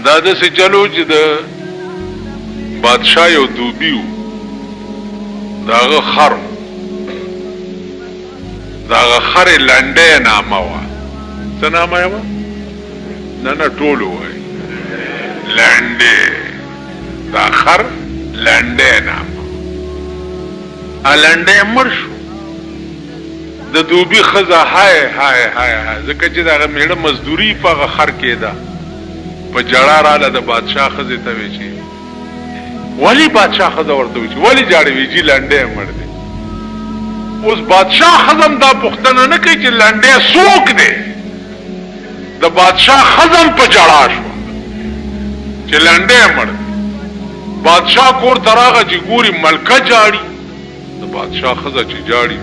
دا داسې چلو چې د بادشاه یو دوبي و د هغه خر د هغه خرې لنډۍ نامه وه څه نامه یې وه نه ټول ووایي لنډۍ دا خر لنډۍ نامه لنډۍ مړ شو د دوبي ښځه های های های ځکه چې د هغه مېړه مزدوري په هغه خر کېده په جړه راله د بادشاه ښځې ته وی چې ولې بادشاه ښځه ورته وی چې ولې جاړې وی چې لنډۍ مړ دی اوس بادشاه ښځم دا پوښتنه نه کوي چې لنډۍ څوک دی د بادشاه ښځم په جړه شو چې لنډۍ مړ دی بادشاه کور ته راغی چې ګوري ملکه جاړي د بادشاه ښځه چې جاړي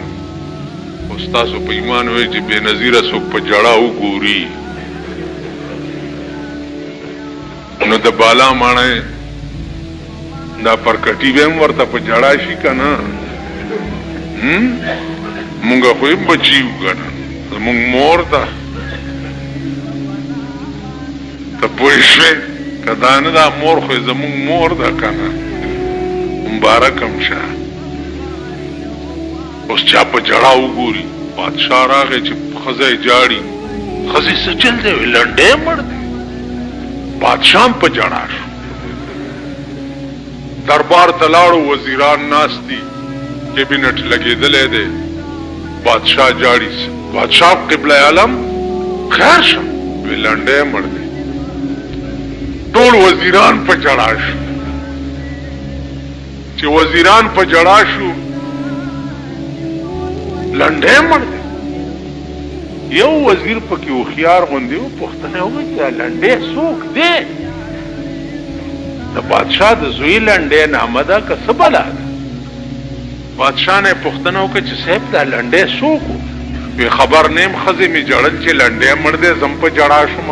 او ستاسو په ایمان وایي چې بې نظیره څوک په جړه وګوري نو د بالا ماڼۍ دا پرکټي به هم ورته په جړه شي که نه مونږ خو یې بچي یو که نه زمونږ مور ده ته پوه شوې که دا نه دا مور خو زمونږ مور ده که نه مبارک هم شه اوس چا په جړه وګوري بادشاه راغی چې ښځه یې جاړي ښځې څه چل دی لنډۍ مړ دی بادشاه هم په جړه شو دربار ته لاړو وزیران ناست دي کیبینټ لګېدلی دی بادشاه جاړي بادشاه قبله عالم خیر شه وی لنډۍ مړ دی ټول وزیران په جړه شو چې وزیران په جړه شو لنډۍ مړ دی یو وزیر پکې هوښیار غوندې و پوښتنه وکړه چې دا لنډۍ څوک دی د بادشاه د زوی لنډۍ نامه ده که څه بلا ده بادشاه نه یې پوښتنه وکړه چې صاحب دا لنډۍ څوک و وی خبر نه یم ښځې مې جړل چې لنډۍ مړ دی زم په جړا شوم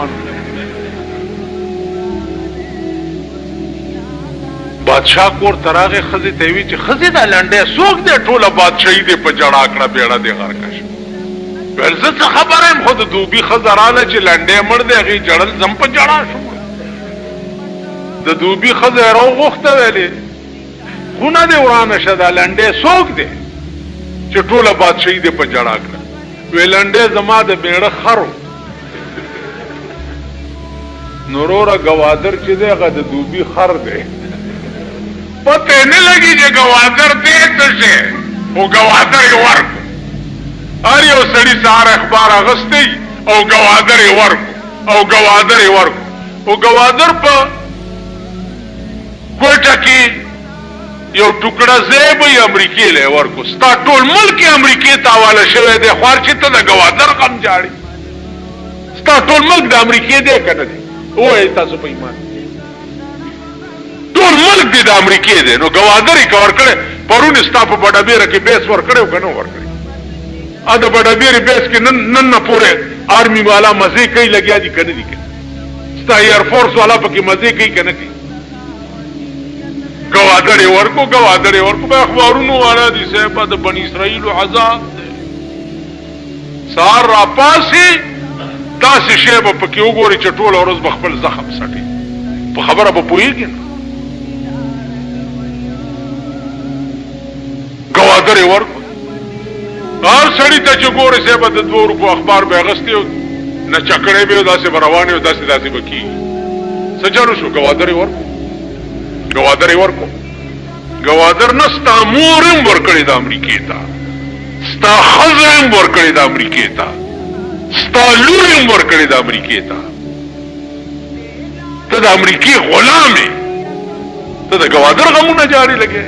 بادشاه کور ته راغی ښځې ته یې وي چې ښځې دا لنډۍ څوک دی ټوله بادشاهي دې په جړا کړه بیړه دې غرقه شوه ویل زه څه خبره یم خو د دوبي ښځه راله چې لنډۍ مړ دی هغې جړل زم په جړا شوم د دوبي ښځه یې راوغوښته ویلې خونه دې ورانه شه دا لنډۍ څوک دی چې ټوله بادشاهي دې په جړا کړه وی لنډۍ زما د مېړه خر و نو وروره ګوادر چې دی هغه د دوبي خر دی پته یې نه لګي چې ګوادر دی څه شی خو ګوادر یې ورکړو هر یو سړي سهار اخبار اغستی او ګوادر یې ورکړو او ګوادر یې ورکړو او ګوادر په کوټه کې یو ټوکړه ځای به یې امریکې له یې ورکړو ستا ټول ملک یې امریکې ته حواله شوی دی خوار چې ته د ګوادر غم جاړې ستا ټول ملک د امریکې دی که نه دی ووایئ تاسو په ایمان ټول ملک دی د امریکې دی نو ګوادر یې که ورکړی پرون ستا په بډابیره کې بیس ورکړی او که نه ورکړی د بډابیرې بیس کې نن نه پورې آرمي والا مزې کوي لګیا دي که نه دي که ستا ایرفورس والا پکې مزې کوي که نه کوي ګوادر یې ورکو ګوادر یې ورکو په اخبارونو والا دي صاحبه د بني اسرائیلو عذاب دی سهار راپاسې داسې شی به پکې وګوري چې ټوله ورځ به خپل زخم څټي په خبره به پوهېږي نه ګوادر یې ورکو هر سړي ته چې ګورې صاحبه د 2 روپو اخبار به یې اغوستې و نه چکړې به یې داسې به روانې و داسې داسې به کېږي څه چلو شو ګوادر یې ورکو ګوادر یې ورکو ګوادر نه ستا مور هم ورکړې د امریکې ته ستا ښځه هم ورکړې د امریکې ته ستا لور هم ورکړې د امریکې ته ته د امریکې غلام یې ته د ګوادر غمونه جاري لګې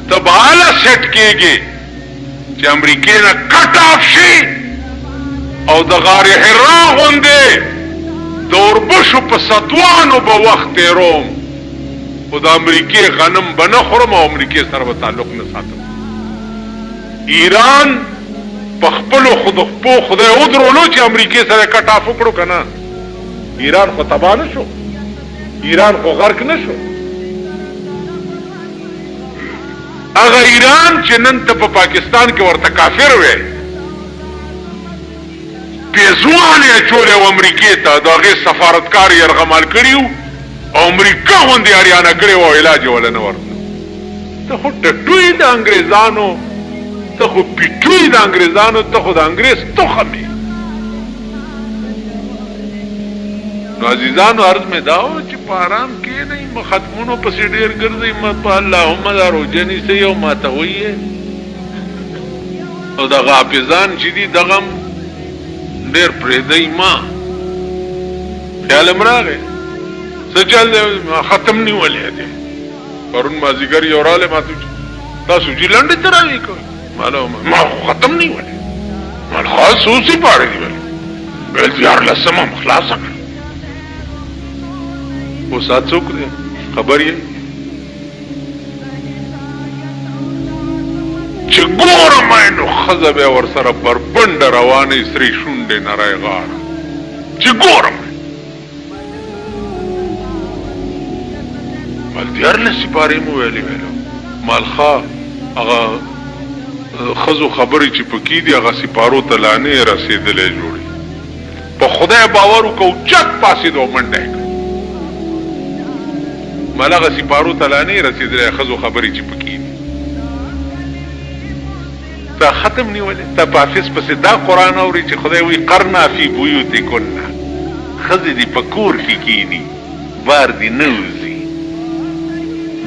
ته به هله سیټ کېږې چې امریکې نه کټ آف شي او د غار حرا غوندې د اوربشو په ستوانو به وخت تېروم خو د امریکې غنم به نه خورم او امریکې سره به تعلق نه ساتم ایران په خپلو خپو خدای ودرولو چې امریکې سره کټ آف وکړو که نه ایران خو تباه نه شو ایران خو غرق نه شو هغه ایران چې نن ته په پاکستان کې ورته کافر وی پیزوانې اچولې و امریکې ته د هغې سفارتکار یې یرغمال کړي وو او امریکا غوندې اریانه کړې وه او علاج یې وله نه ورته. ته خو ټټوې د انګریزانو، ته خو پیټوې د انګریزانو، ته خو د انګریز تخم یې. نو عزیزانو عرض مې دا و چې په آرام کښېنئ، مه ختمونو پسې ډېر ګرځئ، مه په اللهم دا روژه نیسئ او ماتوئ یې. او دغه حافظان چې دي دغه هم ډېر پرېږدئ مه. خیال م راغی څه چل دی ختم نیولی دی. پرون مازدیګر یو راغلی ما ته تاسو چې لنډې تراویح کوئ؟ ما خو ختم نیولی. ما خاص څو سپارې دي ویل دیارلسمه م خلاصه کړه. اوس څوک دی خبر یې چې ګورم نو ښځه بیا ورسره بربنډه روانې سرې شونډې نری غاړه چې ګورم مال دیارلس سپارې مو ویلې مالخا هغه ښځو خبرې چې پکې دي هغه سپارو ته لا نه یې رسېدلی جوړې. په خدای باور وکړو چک پاسېدو منډه یې کړه. مال هغه سپارو ته لا نه یې رسېدلی ښځو خبرې چې پکې دي. تا ختم نیولې، تا په حافظ پسې دا قرآن اوري چې خدای وایي قرنا فی بیوتکن، ښځې دې په کور کې کښېني بار دې نه وځي.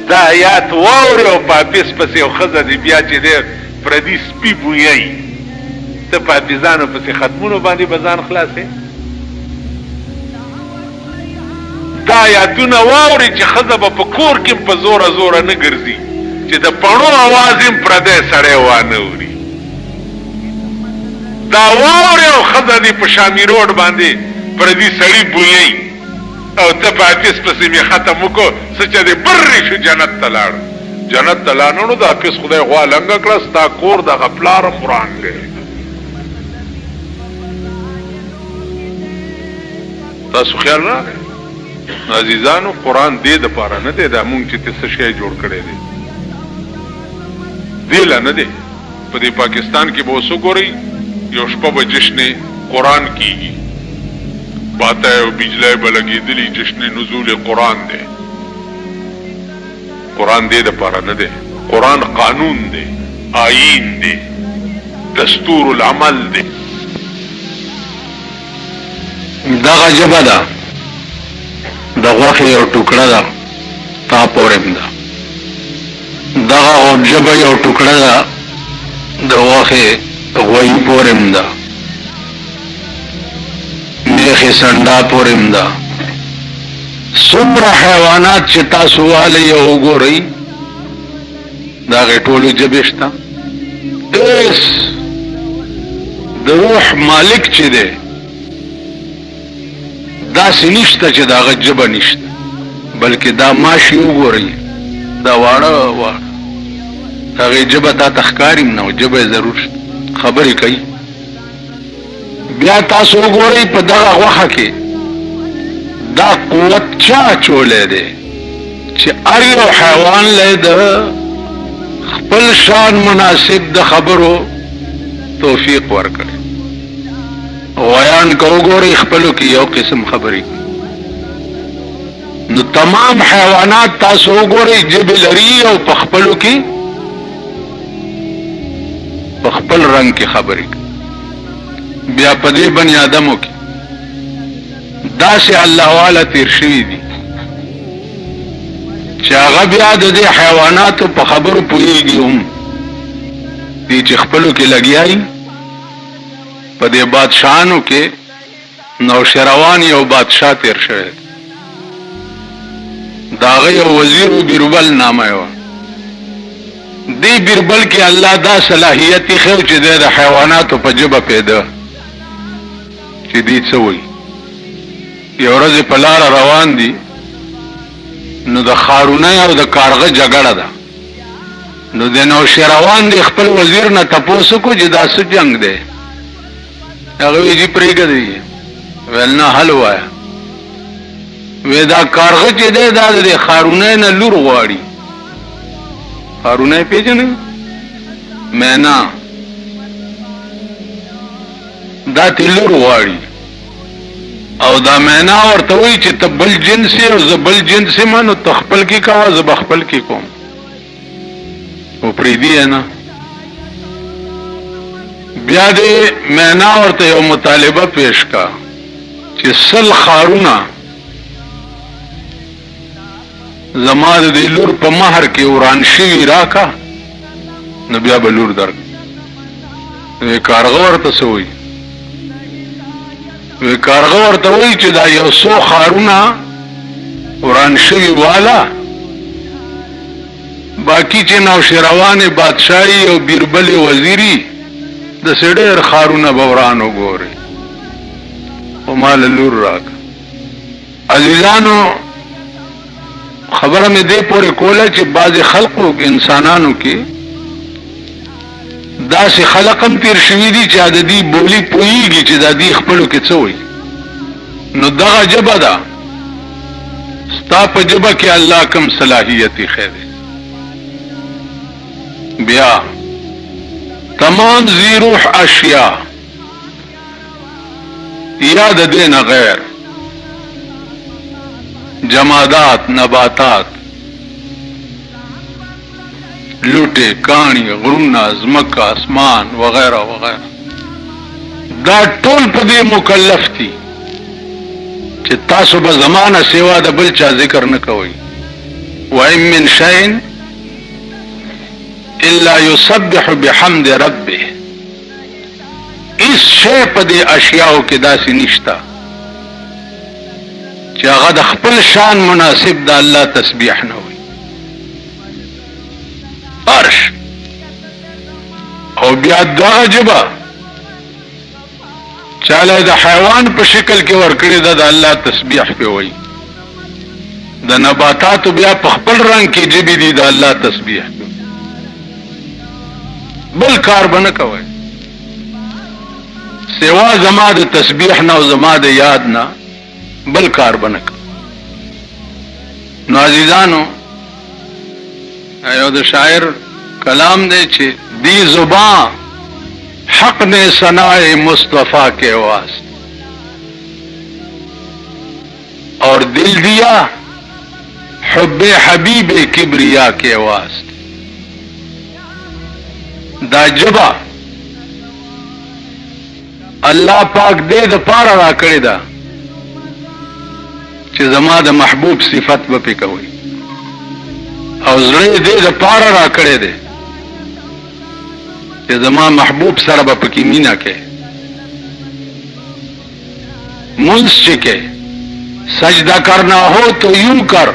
دا آیات واورې او په حافظ پسې یو ښځه دې بیا چې دی پردي سپي بویئ، ته په حافظانو پسې ختمونو باندې به ځان خلاصې. دا آیاتونه واورې چې ښځه به په کور کې په زوره زوره نه ګرځي چې د پڼو اواز هم پردی سړی وانه اوري. دا واورې او ښځه دې په شامي روډ باندې پردي سړي بویئ او ته په حافظ پسې مې ختم وکړو څه چې دې برې شو جنت ته لاړ. جنت ته لاړ نو د حافظ خدای غوا لنګه کړه ستا کور دغه پلار قرآن دی. تاسو خیال راغی عزیزانو قرآن دې دپاره نه دی دا مونږ چې ته څه شی جوړ کړی دی دې له نه دی. په دې پاکستان کې به اوس وګورئ یو شپه به جشن قرآن کیږي، باتی او بجلی به لګېدلي جشن نزول قرآن دی. قرآن دې دپاره نه دی، قرآن قانون دی، آئین دی، دستور العمل دی. دغه ژبه ده د غوښې یو ټوکړه ده تا پورې م ده. دغه ژبه یو ټوکړه ده د غوښې غوی پورې م ده، میخې سنډا پورې م ده. څومره حیوانات چې تاسو والئ او وګورئ د هغې ټولو ژبې شته. هېڅ د روح مالک چې دی داسې نشته چې د هغه ژبه نشته، بلکې دا ماشي وګورئ دا واړه واړه هغې ژبه تا ته ښکاري م نه او ژبه یې ضرور شته، خبرې کوي. بیا تاسو وګورئ په دغه غوښه کې دا قوت چا اچولی دی چې هر یو حیوان لی د خپل شان مناسب د خبرو توفیق ورکړي. غویان که وګورئ خپلو کې یو قسم خبرې نو تمام حیوانات تاسو وګورئ ژبې لري او په خپلو کې په خپل رنګ کې خبرې کوي. بیا په دې بني آدمو کې داسې الله والا تیر شوي دي چې هغه بیا د دې حیواناتو په خبرو پوهېږي هم دي چې خپلو کې لګیایي. په دې بادشاهانو کې نوشروان یو بادشاه تیر شوی د هغه یو وزیر و بیربل نامه یې وه. دې بیربل کې الله دا صلاحیت ایښی چې دی د حیواناتو په ژبه پیدا چې دوی څه وایي. یو ورځ په لاره روان دي نو د خارونی او د کارغه جګړه ده. نو د نوشروان دی خپل وزیر نه تپوس وکړو چې دا څه جنګ دی؟ هغه وایي چې پرېږدئ. ویل نه حل ووایه. وی دا کارغه چې دی دا د خارونی نه لور غواړي. خارونی پېژنئ؟ مې نه. دا تلور غواړي او دا مینا ورته وایي چې ته بل جنس او زه بل جنس یم نو ته خپل کې کوه زه به خپل کې کوم او پرېږدي نه. بیا دې مینا ورته یو مطالبه پیش کا چې 100 ښارونه زما د دې لور په مهر کې وران شوي راکا نو بیا به لور درک. کارغه ورته څه وایي؟ کارغه ورته وایي چې دا یو څو ښارونه وران شوي والا باقی چې نوشیروان بادشاہي او بیربل وزیری د سړي ښارونه به وران وګوري او مال لور راکا. عزیزانو خبره مې دې پورې کوله چې بعضې خلقو انسانانو کې داسې خلق هم تیر شوي دي چې د دې بولی پوهېږي چې د دې خپلو کې څه وایي. نو دغه ژبه ده ستا په ژبه کې الله کوم صلاحیت ایښی دی. بیا تمام ذی روح اشیاء یا د دې نه غیر جمادات نباتات لوټه کانی غرونه ازمکه اسمان وغیرہ وغیرہ دا ټول په دې مکلف دي چې تاسو به زمانه سیوا د بل چا ذکر نه کوئ. وَإِن مِّن شَيْءٍ إِلَّا يُسَبِّحُ بِحَمْدِ رَبِّهِ. اس شی په دې اشیاءو کې داسې نشته چې هغه د خپل شان مناسب د الله تسبیح نه وي. عرش او بیا دغه ژبه چاله د حیوان په شکل کې ورکړي ده د الله تسبیح په وایي. د نباتاتو بیا په خپل رنگ کې ژبې دي د الله تسبیح بل کار به نه کوئ سوا زما د تسبیح نه او زما د یاد نه بل کار به نه کوئ. نو عزیزانو یو د شاعر کلام دی چې دی زبان حق نے ثنائے مصطفیٰ کے واسطے اور دل دیا حب حبیب کبریا کے واسطے. دا جبا اللہ پاک دے د پارا را کړی دا چې زما د محبوب صفت به پې کوي او زړه دې د پاره را کړی دی چې زما محبوب سره به پکې مینه کوي. منس چې کې سجدہ کرنا ہو تو یوں کر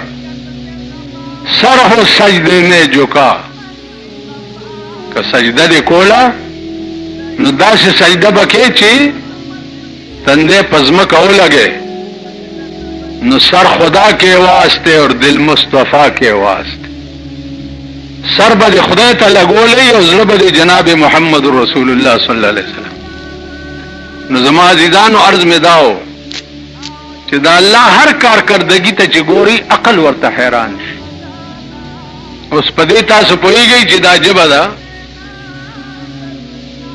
سر ہو سجدے میں جھکا که سجده دې کوله نو داسې سجده به کې چې تندې په ځمکه ولګې نو سر خدا کے واسطے اور دل مصطفیٰ کے واسطے. سر به خدای ته لګولې او زړه به جناب محمد رسول الله صلی الله علیه وسلم. نو زما عزیزانو عرض می داو چې دا الله هر کارکردګي ته چې ګوري عقل ورته حیران شي. اوس په دې تاسو پوهیږئ چې دا جبه ده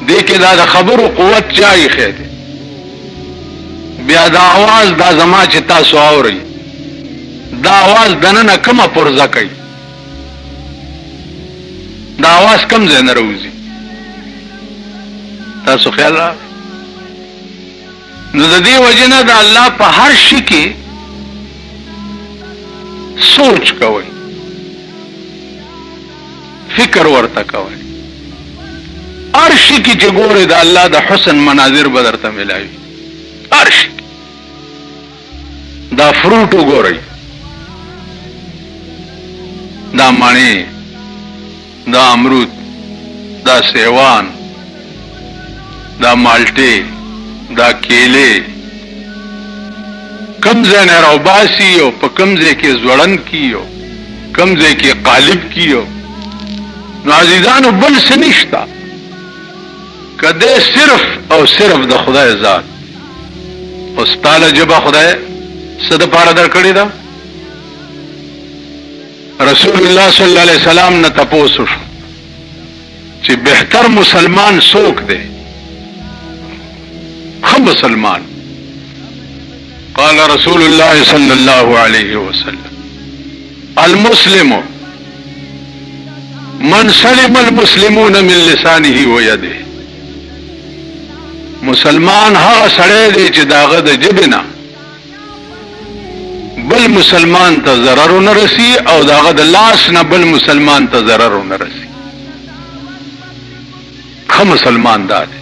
دې کې دا د خبرو قوت چای خېده بیا دا आवाज دا زما چې تاسو اورئ دا आवाज دنه کومه پرځه کوي دا आवाज کم ځای نه راوځي تاسو خیال را نو د دې وجه نه د الله په هر شي کې سوچ کوئ فکر ورته کوئ هر شي کې چې ګورئ د الله د حسن مناظر به درته ملاوي. هر شي دا فروټ وګورئ دا مڼې دا امرود دا سیوان دا مالټې دا کیلې کم ځای نه راوباسي او په کم ځای کې زوړن کیو کم ځای کې قالب کیو. نو عزیزانو بل څه نشته کده صرف او صرف د خدای ذات او ستاله جبه خدای څه د پاره درکړی دا رسول الله صلی الله علیه وسلم نه تاسو شو چې بهتر مسلمان څوک دی خم مسلمان. قال رسول الله صلی اللہ علیہ وسلم المسلم من سلم المسلمون من لسانه ويده. مسلمان هغه سړی دی چې داغه د ژبې نه بل مسلمان ته ضرر نه رسی او داغه د لاس نه بل مسلمان ته ضرر نه رسی. خو مسلمان دا دی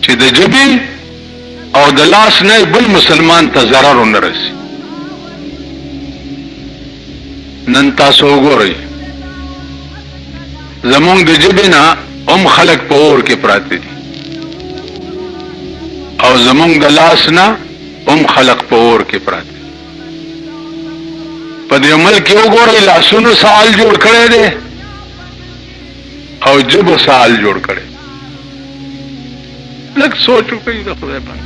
چې د ژبې او د لاس نه بل مسلمان ته ضرر نه رسی. نن تاسو وګورئ زمونږ د ژبې نه هم خلک په اور کې پراته دي او زمونږ د لاس نه هم خلق په اور کې پراته دي. په دې ملک کې وګورئ لاسونو سوال جوړ کړی دی او ژبو سوال جوړ کړی. لږ سوچ وکړئ د خدای باندې.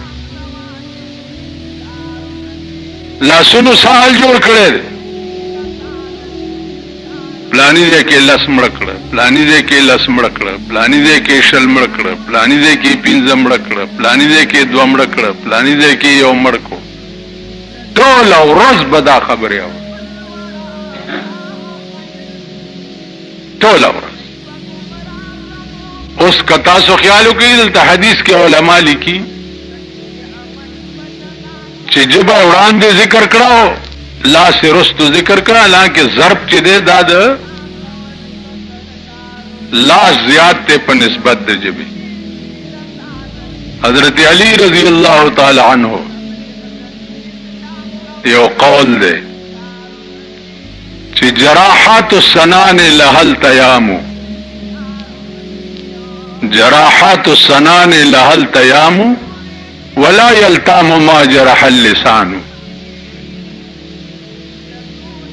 لاسونو سوال جوړ کړی دی، پلانی دے کې لس مړ کړه، پلانی دے کې لس مړ کړه، پلانی دے کې شل مړ کړه، پلانی دے کې پنځه مړ کړه، پلانی دے کې دوه مړ کړه، پلانی دے کې یو مړ کړه. ټول ورځ به دا خبرې اورو، ټول ورځ. اوس که تاسو خیال وکړئ دلته حدیث کې علما لیکي چې ژبه وړاندې ذکر کړه لاس رستو ذکر کړه، حالانکه ضرب چې دی دا د لاس زیات ته په نسبت د ژبې. حضرت علی رضی اللہ تعالی عنہ یو قول دی چې جراحات السنان لها التیام، جراحات السنان لها التیام ولا يلتام ما جرح اللسان.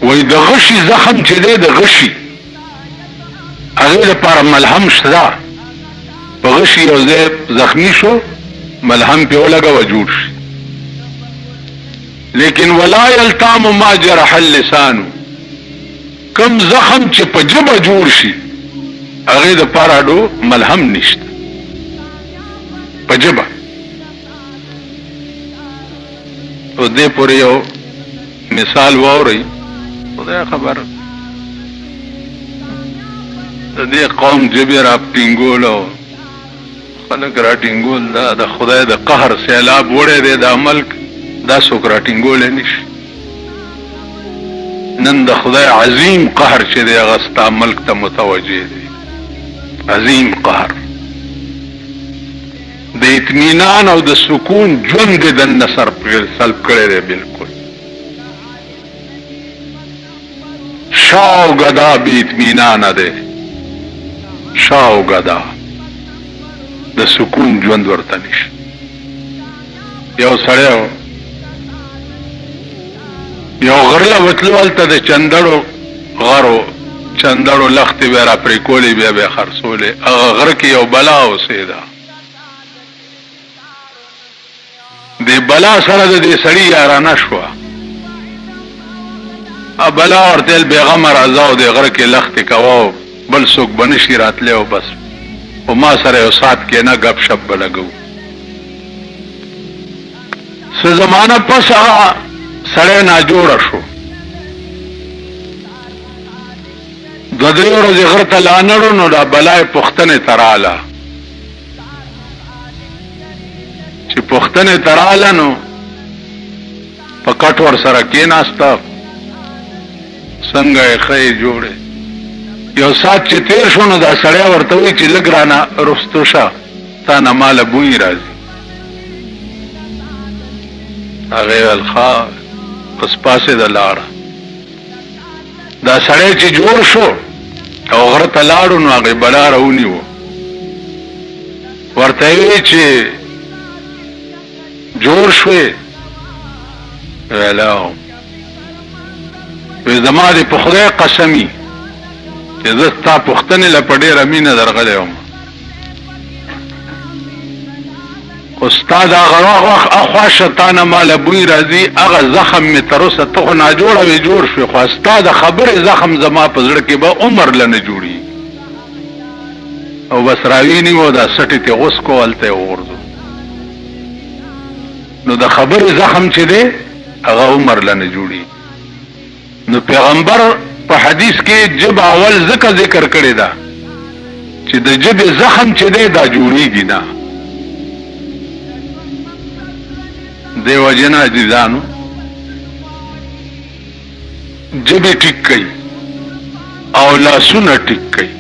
وای د غشي زخم چې دی د غشي هغه لپاره ملهم شته. په غشي یو ځای زخمی شو ملهم په ولګه وجود شي، لیکن ولا يلتام ما جرح اللسان. کم زخم چې په ژبه جوړ شي هغه د پاره ډو ملهم نشته په ژبه. او دې پورې یو مثال واورئ. خدای خبر د دې قوم ژبې را ټینګول او خلک را ټینګول دا د خدای د قهر سیلاب وړی دی دا ملک، دا څوک را ټینګولی نشي. نن د خدای عظیم قهر چې دی هغه ستا ملک ته متوجه دی، عظیم قهر. د اطمینان او د سکون ژوند د نصر سلب کړی دی بالکل. شاو گدا بی اطمینان ده، شاو گدا د سکون ژوند ورته نشي. یو سړی یو غرله وتلو هلته د چندړو غرو چندړو لختې بیا را پرې کولې بیا بیا خرڅولې. هغه غره کې یو بلا اوسېده، دې بلا سره د دې سړي یارانه شوه. بلا ورتل بیغم راځه او د غره کې لختې کوه بل څوک به نشي راتلی او بس او ما سره یو ساعت کې نه ګپ شپ به لګو. څه زمانه پس هغه سړی ناجوړه شو، دوه درې ورځې غره ته لانړو نو دا بلا یې پوښتنې ته راغله. چې پوښتنې ته راغله نو په کټ ور سره کېناسته، څنګه یې ښه جوړې. یو ساعت چې تیر شو نو دا سړی ورته وایي چې لږ رانه رستو شه تا نه ماله بوی راځي. هغې ویل ښه پس پاسېده لاړه. دا سړی چې جوړ شو او غره ته لاړو نو هغې بلا راونیو، ورته یې وایي چې جوړ شوې؟ ویل زما دې په خدای قسمي چې زه ستا پوښتنې له په ډېره مینه درغلی وم، خو ستا د هغه اخواشه تا نه ماله بوی راځي. هغه زخم مې تر اوسه ته خو ناجوړه وې جوړ شوې، خو ستا د خبرې زخم زما په زړه کې به عمر له نه جوړي. او بس راویني و دا سټې ته غوس کو هلته یې وغورځو. نو د خبر زخم چې دی هغه عمر لنه جوړي. نو پیغمبر په حدیث کې جب اول ذکر کړی دا چې د جب زخم چې دی دا جوړیږي نه. دیو جنا عزیزانو جب ټیک کړي او لاسونه ټیک کړي.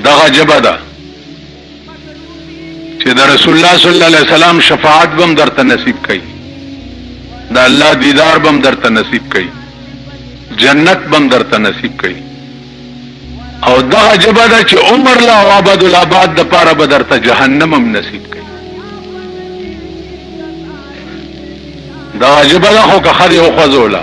دغه جبه ده چې د رسول الله صلی الله علیه وسلم شفاعت بم درته نصیب کړي، د الله دیدار بم درته نصیب کړي، جنت بم درته نصیب کړي. او دغه جبه ده چې عمر لا او ابد الاباد د پاره به درته جهنم هم نصیب کړي. دغه جبه ده خو که خدای او خوځوله